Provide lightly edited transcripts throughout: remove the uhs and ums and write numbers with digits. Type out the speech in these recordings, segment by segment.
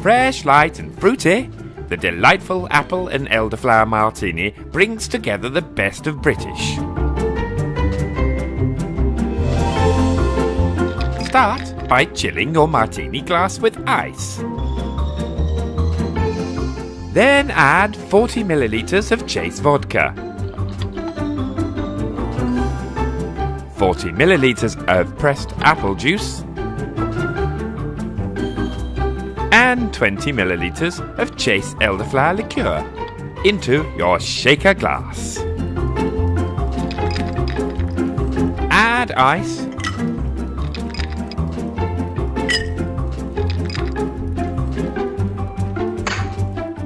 Fresh, light and fruity, the delightful Apple and Elderflower Martini brings together the best of British. Start by chilling your martini glass with ice. Then add 40 millilitres of Chase vodka, 40 millilitres of pressed apple juice, and 20 millilitres of Chase Elderflower liqueur into your shaker glass. Add ice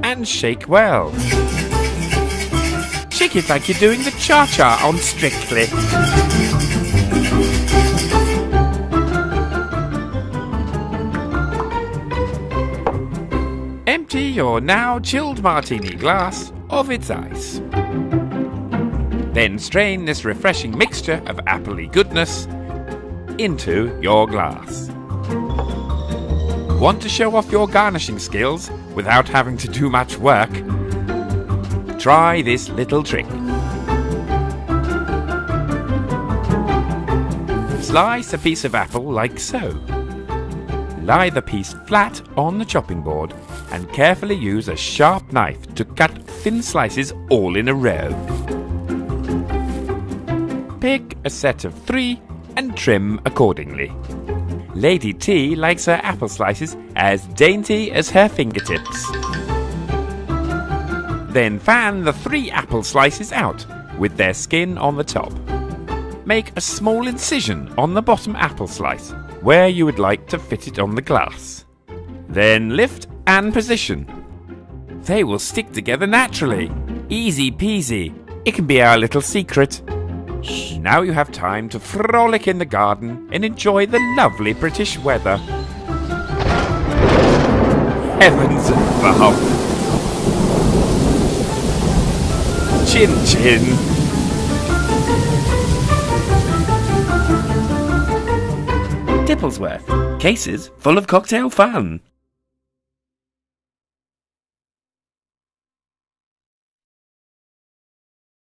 and shake well. Shake it like you're doing the cha-cha on Strictly. Empty your now chilled martini glass of its ice. Then strain this refreshing mixture of appley goodness into your glass. Want to show off your garnishing skills without having to do much work? Try this little trick. Slice a piece of apple like so. Lie the piece flat on the chopping board and carefully use a sharp knife to cut thin slices all in a row. Pick a set of 3 and trim accordingly. Lady T likes her apple slices as dainty as her fingertips. Then fan the 3 apple slices out with their skin on the top. Make a small incision on the bottom apple slice where you would like to fit it on the glass. Then lift and position. They will stick together naturally. Easy peasy. It can be our little secret. Now you have time to frolic in the garden and enjoy the lovely British weather. Heavens above! Chin chin! Tipplesworth, cases full of cocktail fun.